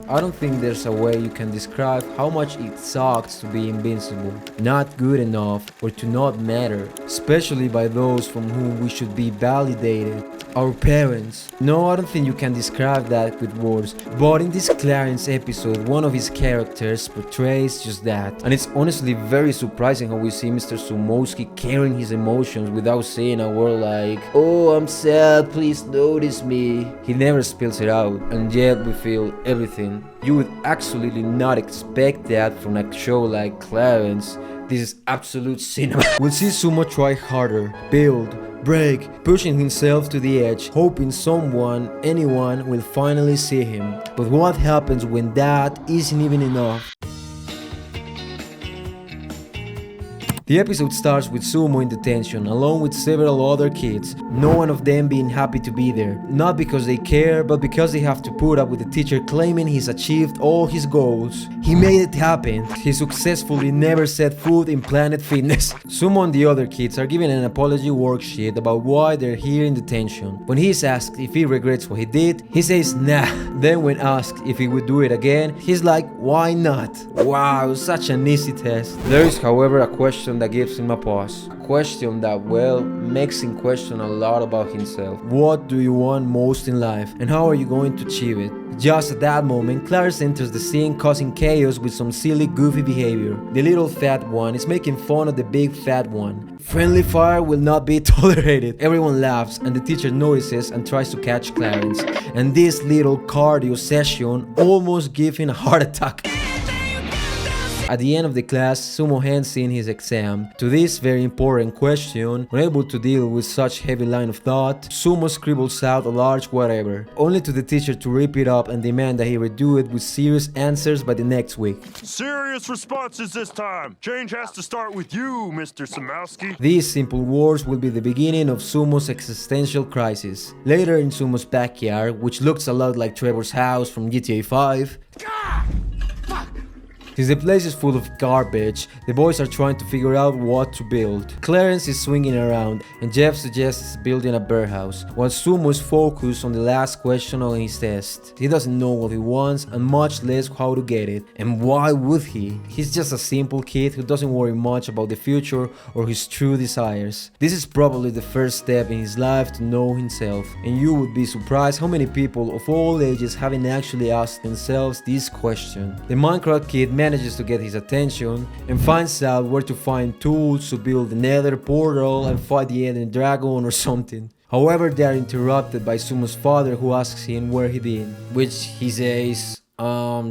I don't think there's a way you can describe how much it sucks to be invincible, not good enough, or to not matter, especially by those from whom we should be validated. Our parents. No, I don't think you can describe that with words, but in this Clarence episode, one of his characters portrays just that. And it's honestly very surprising how we see Mr. Sumowski carrying his emotions without saying a word like, "Oh, I'm sad, please notice me." He never spills it out, and yet we feel everything. You would absolutely not expect that from a show like Clarence. This is absolute cinema. We'll see Sumo try harder, build, break, pushing himself to the edge, hoping anyone will finally see him. But what happens when that isn't even enough? The episode starts with Sumo in detention, along with several other kids, no one of them being happy to be there. Not because they care, but because they have to put up with the teacher claiming he's achieved all his goals. He made it happen. He successfully never set foot in Planet Fitness. Sumo and the other kids are given an apology worksheet about why they're here in detention. When he's asked if he regrets what he did, he says nah. Then when asked if he would do it again, he's like, why not? Wow, such an easy test. There is, however, a question that gives him a pause. A question that, well, makes him question a lot about himself. What do you want most in life, and how are you going to achieve it? Just at that moment, Clarence enters the scene causing chaos with some silly, goofy behavior. The little fat one is making fun of the big fat one. Friendly fire will not be tolerated. Everyone laughs and the teacher notices and tries to catch Clarence. And this little cardio session almost gives him a heart attack. At the end of the class, Sumo hands in his exam. To this very important question, unable to deal with such heavy line of thought, Sumo scribbles out a large whatever, only to the teacher to rip it up and demand that he redo it with serious answers by the next week. Serious responses this time. Change has to start with you, Mr. Samowski. These simple words will be the beginning of Sumo's existential crisis. Later in Sumo's backyard, which looks a lot like Trevor's house from GTA 5, since the place is full of garbage, the boys are trying to figure out what to build. Clarence is swinging around and Jeff suggests building a birdhouse, while Sumo is focused on the last question on his test. He doesn't know what he wants and much less how to get it. And why would he? He's just a simple kid who doesn't worry much about the future or his true desires. This is probably the first step in his life to know himself. And you would be surprised how many people of all ages haven't actually asked themselves this question. The Minecraft kid manages to get his attention and finds out where to find tools to build the nether portal and fight the Ender dragon or something. However, they are interrupted by Sumo's father, who asks him where he been, which he says,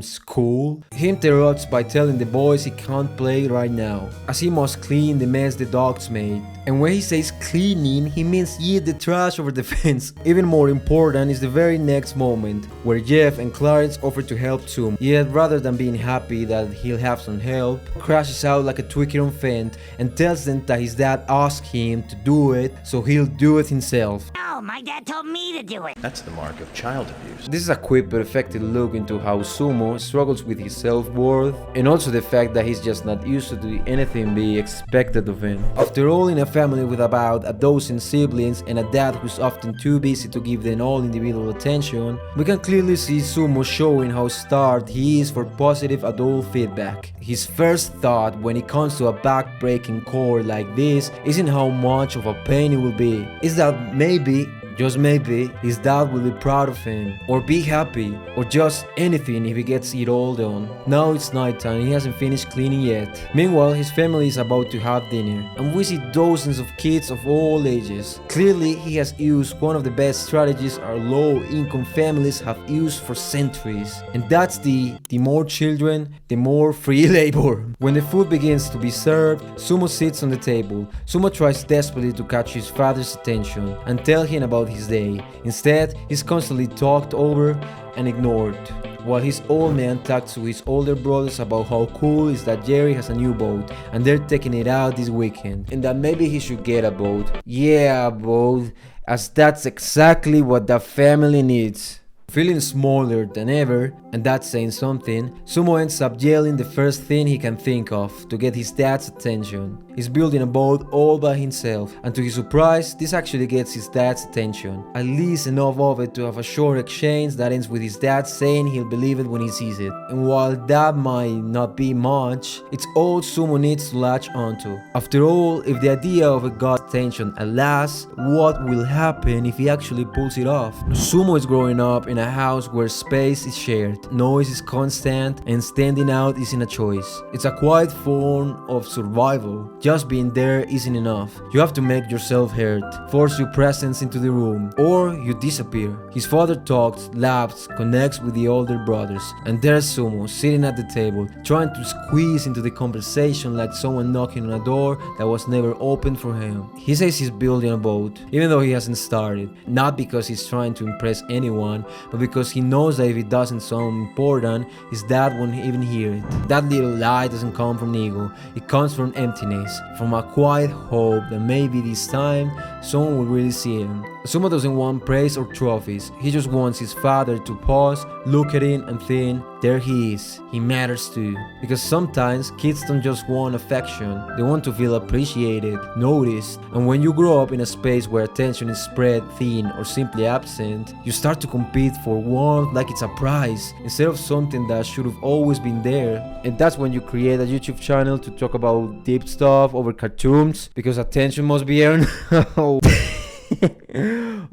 school? He interrupts by telling the boys he can't play right now, as he must clean the mess the dogs made. And when he says cleaning, he means yeet the trash over the fence. Even more important is the very next moment, where Jeff and Clarence offer to help Sumo. Yet rather than being happy that he'll have some help, crashes out like a tweaker on Fent and tells them that his dad asked him to do it, so he'll do it himself. No, my dad told me to do it. That's the mark of child abuse. This is a quick but effective look into how Sumo struggles with his self-worth, and also the fact that he's just not used to doing anything being expected of him. After all, in a family with about a dozen siblings and a dad who's often too busy to give them all individual attention, we can clearly see Sumo showing how starved he is for positive adult feedback. His first thought when it comes to a back-breaking chord like this isn't how much of a pain it will be, it's that maybe, just maybe, his dad will be proud of him, or be happy, or just anything if he gets it all done. Now it's nighttime and he hasn't finished cleaning yet. Meanwhile, his family is about to have dinner, and we see dozens of kids of all ages. Clearly, he has used one of the best strategies our low-income families have used for centuries. And that's the more children, the more free labor. When the food begins to be served, Sumo sits on the table. Sumo tries desperately to catch his father's attention and tell him about his day. Instead, he's constantly talked over and ignored, while his old man talks to his older brothers about how cool is that Jerry has a new boat and they're taking it out this weekend, and that maybe he should get a boat. Yeah, a boat, as that's exactly what the family needs. Feeling smaller than ever, and that's saying something, Sumo ends up yelling the first thing he can think of to get his dad's attention. He's building a boat all by himself, and to his surprise, this actually gets his dad's attention. At least enough of it to have a short exchange that ends with his dad saying he'll believe it when he sees it. And while that might not be much, it's all Sumo needs to latch onto. After all, if the idea of it got attention at last, what will happen if he actually pulls it off? Sumo is growing up in a house where space is shared, noise is constant, and standing out isn't a choice. It's a quiet form of survival. Just being there isn't enough. You have to make yourself heard, force your presence into the room, or you disappear. His father talks, laughs, connects with the older brothers, and there's Sumo sitting at the table, trying to squeeze into the conversation like someone knocking on a door that was never opened for him. He says he's building a boat, even though he hasn't started, not because he's trying to impress anyone, but because he knows that if it doesn't sound important, his dad won't even hear it. That little lie doesn't come from ego, it comes from emptiness, from a quiet hope that maybe this time someone will really see him. Sumo doesn't want praise or trophies, he just wants his father to pause, look at him and think, there he is, he matters too. Because sometimes kids don't just want affection, they want to feel appreciated, noticed. And when you grow up in a space where attention is spread thin or simply absent, you start to compete for warmth like it's a prize, instead of something that should have always been there. And that's when you create a YouTube channel to talk about deep stuff over cartoons, because attention must be earned.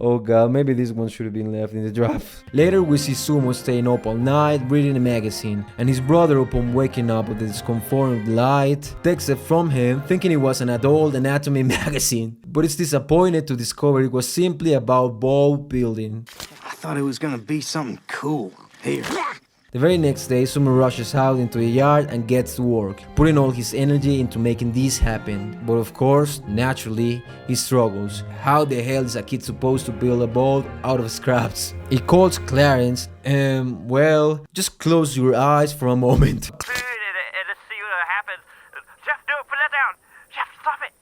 Oh god, maybe this one should have been left in the draft. Later we see Sumo staying up all night reading a magazine, and his brother, upon waking up with the discomfort of the light, takes it from him thinking it was an adult anatomy magazine, but is disappointed to discover it was simply about boat building. I thought it was gonna be something cool. Here. The very next day, Sumo rushes out into the yard and gets to work, putting all his energy into making this happen. But of course, naturally, he struggles. How the hell is a kid supposed to build a boat out of scraps? He calls Clarence, well, just close your eyes for a moment. And see what happens. Jeff, do it, put that down. Jeff, stop it.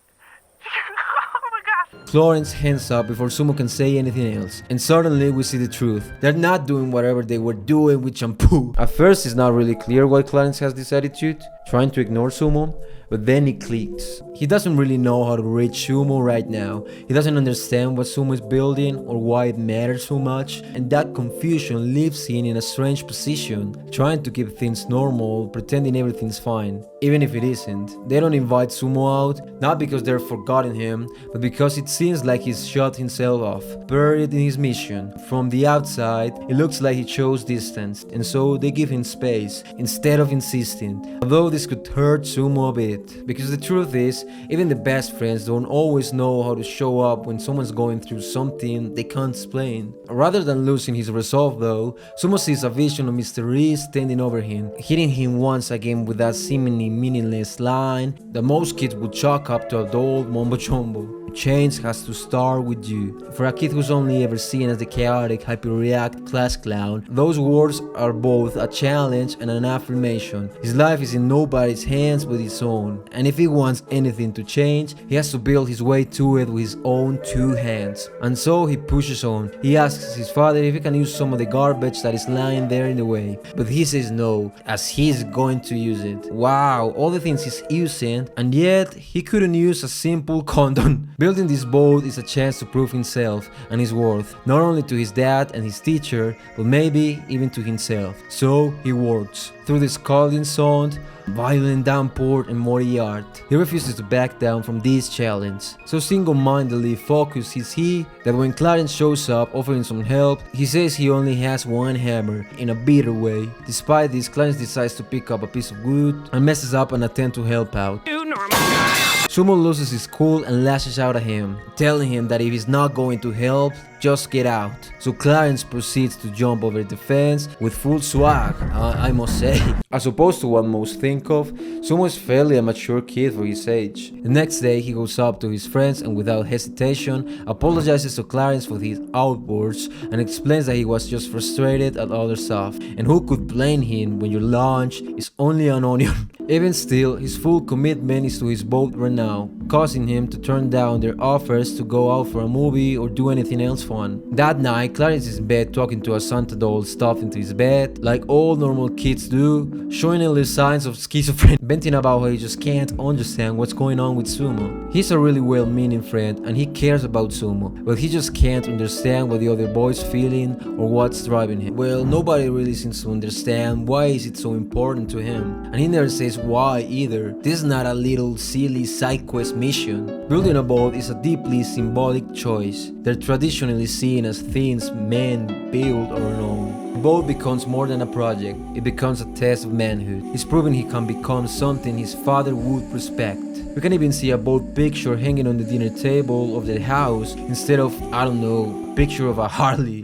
Oh my gosh. Clarence hands up before Sumo can say anything else, and suddenly we see the truth. They're not doing whatever they were doing with shampoo. At first it's not really clear why Clarence has this attitude, trying to ignore Sumo, but then it clicks. He doesn't really know how to reach Sumo right now. He doesn't understand what Sumo is building or why it matters so much, and that confusion leaves him in a strange position, trying to keep things normal, pretending everything's fine, even if it isn't. They don't invite Sumo out, not because they're forgotten him, but because it seems like he's shut himself off, buried in his mission. From the outside, it looks like he chose distance, and so they give him space, instead of insisting, although this could hurt Sumo a bit. Because the truth is, even the best friends don't always know how to show up when someone's going through something they can't explain. Rather than losing his resolve though, Sumo sees a vision of Mr. Reese standing over him, hitting him once again with that seemingly meaningless line that most kids would chalk up to adult mumbo jumbo. Change has to start with you. For a kid who's only ever seen as the chaotic, hyperreact class clown, those words are both a challenge and an affirmation. His life is in nobody's hands but his own, and if he wants anything to change, he has to build his way to it with his own two hands. And so he pushes on. He asks his father if he can use some of the garbage that is lying there in the way, but he says no, as he's going to use it. Wow, all the things he's using, and yet he couldn't use a simple condom. Building this boat is a chance to prove himself and his worth, not only to his dad and his teacher, but maybe even to himself. So he works. Through the scalding sun, violent downpour and muddy art, he refuses to back down from this challenge. So single-mindedly focused is he that when Clarence shows up offering some help, he says he only has one hammer, in a bitter way. Despite this, Clarence decides to pick up a piece of wood and messes up an attempt to help out. Sumo loses his cool and lashes out at him, telling him that if he's not going to help, just get out. So Clarence proceeds to jump over the fence with full swag, I must say. As opposed to what most think of, Sumo is fairly a mature kid for his age. The next day he goes up to his friends and without hesitation apologizes to Clarence for his outbursts and explains that he was just frustrated at other stuff, and who could blame him when your lunch is only an onion. Even still, his full commitment is to his boat right now, causing him to turn down their offers to go out for a movie or do anything else fun. That night, Clarence is in bed talking to a Santa doll stuffed into his bed, like all normal kids do, showing early signs of schizophrenia, venting about how he just can't understand what's going on with Sumo. He's a really well-meaning friend and he cares about Sumo, but he just can't understand what the other boy's feeling or what's driving him. Well, nobody really seems to understand why is it so important to him, and he never says why either. This is not a little silly side quest mission. Building a boat is a deeply symbolic choice. They're traditionally seen as things men build on their own. The boat becomes more than a project, it becomes a test of manhood. He's proven he can become something his father would respect. We can even see a boat picture hanging on the dinner table of the house instead of, I don't know, picture of a Harley.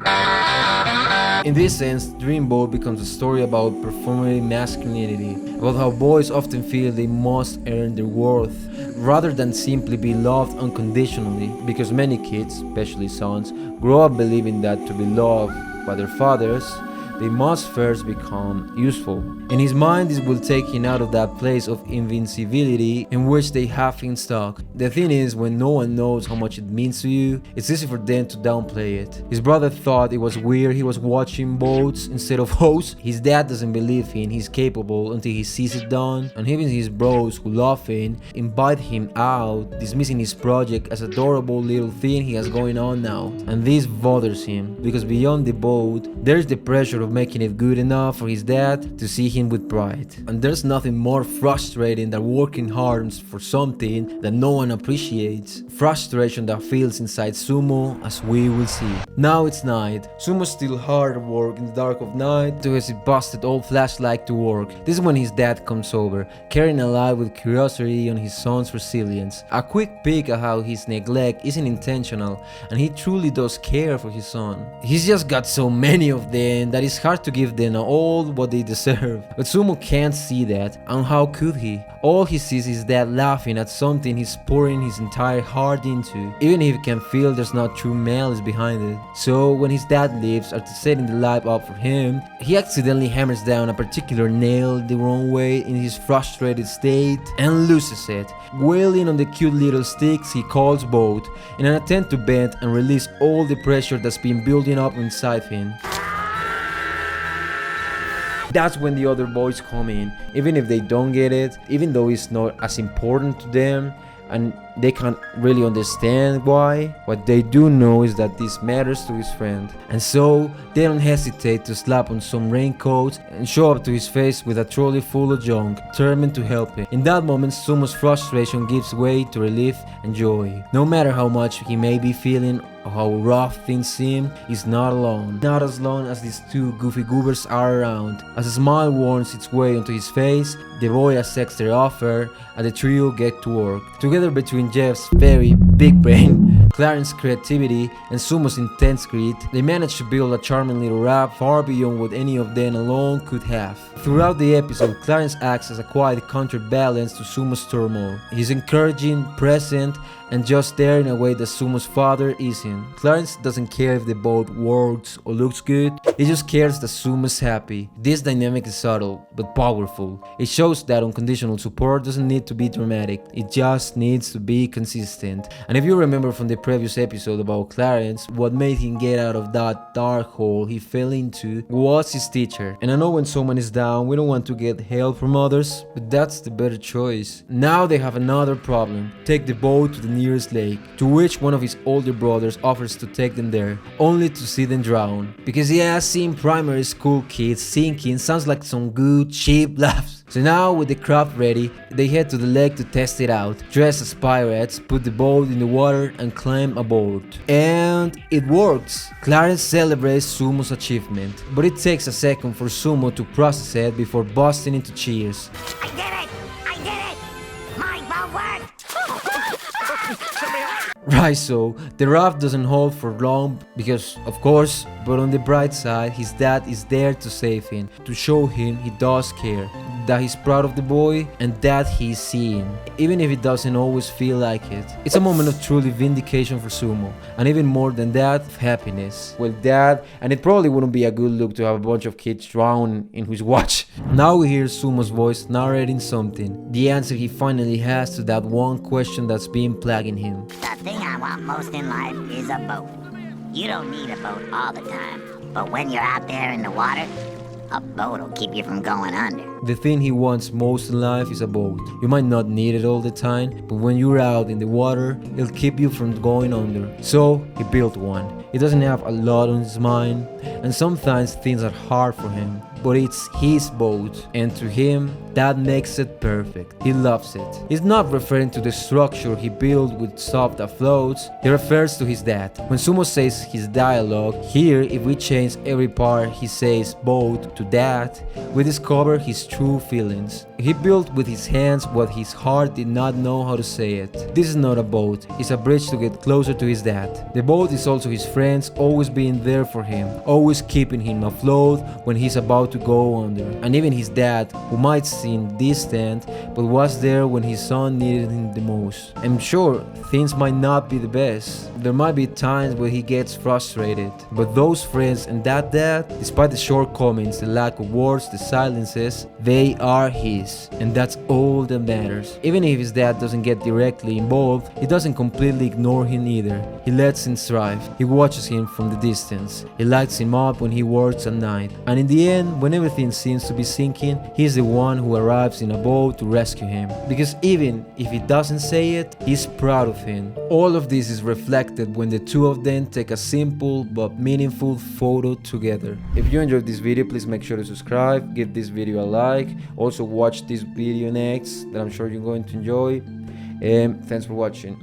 In this sense, Dreamboat becomes a story about performative masculinity, about how boys often feel they must earn their worth, rather than simply be loved unconditionally, because many kids, especially sons, grow up believing that to be loved by their fathers, they must first become useful. In his mind, this will take him out of that place of invincibility in which they have him stuck. The thing is, when no one knows how much it means to you, it's easy for them to downplay it. His brother thought it was weird he was watching boats instead of hoes. His dad doesn't believe he's capable until he sees it done, and even his bros who love him invite him out, dismissing his project as adorable little thing he has going on now. And this bothers him, because beyond the boat, there's the pressure of making it good enough for his dad to see him with pride. And there's nothing more frustrating than working hard for something that no one appreciates. Frustration that feels inside Sumo, as we will see. Now it's night. Sumo's still hard at work in the dark of night to his busted old flashlight to work. This is when his dad comes over, carrying alive with curiosity on his son's resilience. A quick peek at how his neglect isn't intentional, and he truly does care for his son. He's just got so many of them that it's hard to give them all what they deserve. But Sumo can't see that, and how could he? All he sees is dad laughing at something he's pouring his entire heart into, even if he can feel there's not true malice behind it. So when his dad leaves after setting the light up for him, he accidentally hammers down a particular nail the wrong way in his frustrated state and loses it, wailing on the cute little sticks he calls boat, in an attempt to bend and release all the pressure that's been building up inside him. That's when the other boys come in, even if they don't get it, even though it's not as important to them and they can't really understand why. What they do know is that this matters to his friend, and so they don't hesitate to slap on some raincoats and show up to his face with a trolley full of junk, determined to help him. In that moment, Sumo's frustration gives way to relief and joy. No matter how much he may be feeling or how rough things seem, he's not alone. Not as long as these two goofy goobers are around. As a smile worms its way onto his face, the boy accepts their offer and the trio get to work. Together, between Jeff's very big brain, Clarence's creativity, and Sumo's intense grit, they manage to build a charming little rap far beyond what any of them alone could have. Throughout the episode, Clarence acts as a quiet counterbalance to Sumo's turmoil. He's encouraging, present, and just there in a way that Sumo's father isn't. Clarence doesn't care if the boat works or looks good, he just cares that Sumo's happy. This dynamic is subtle, but powerful. It shows that unconditional support doesn't need to be dramatic, it just needs to be consistent. And if you remember from the previous episode about Clarence, what made him get out of that dark hole he fell into was his teacher. And I know when someone is down, we don't want to get help from others, but that's the better choice. Now they have another problem. Take the boat to the nearest lake, to which one of his older brothers offers to take them there, only to see them drown. Because yeah, seeing primary school kids sinking sounds like some good cheap laughs. So now with the craft ready, they head to the lake to test it out. Dressed as pirates, put the boat in the water and climb aboard. And it works! Clarence celebrates Sumo's achievement, but it takes a second for Sumo to process it before busting into cheers. I did it! I did it! My boat worked! Right, so the raft doesn't hold for long because, of course, but on the bright side, his dad is there to save him, to show him he does care. that he's proud of the boy and that he's seeing, even if it doesn't always feel like it. It's a moment of truly vindication for Sumo, and even more than that, of happiness. Well, Dad, and it probably wouldn't be a good look to have a bunch of kids drown in his watch. Now we hear Sumo's voice narrating something, the answer he finally has to that one question that's been plaguing him. The thing I want most in life is a boat. You don't need a boat all the time, but when you're out there in the water, a boat will keep you from going under. The thing he wants most in life is a boat. You might not need it all the time, but when you're out in the water, it'll keep you from going under. So he built one. He doesn't have a lot on his mind, and sometimes things are hard for him, but it's his boat, and to him, that makes it perfect. He loves it. He's not referring to the structure he built with stuff that floats, he refers to his dad. When Sumo says his dialogue, here if we change every part he says boat to dad, we discover his true feelings. He built with his hands what his heart did not know how to say it. This is not a boat, it's a bridge to get closer to his dad. The boat is also his friends always being there for him, always keeping him afloat when he's about to go under. And even his dad, who might seem distant, but was there when his son needed him the most. I'm sure things might not be the best. There might be times where he gets frustrated, but those friends and that dad, despite the shortcomings, the lack of words, the silences, they are his, and that's all that matters. Even if his dad doesn't get directly involved, he doesn't completely ignore him either. He lets him thrive. He watches him from the distance. He lights him up when he works at night. And in the end, when everything seems to be sinking, he's the one who arrives in a boat to rescue him. Because even if he doesn't say it, he's proud of him. All of this is reflected when the two of them take a simple but meaningful photo together. If you enjoyed this video, please make sure to subscribe, give this video a like, also watch this video next that I'm sure you're going to enjoy. Thanks for watching.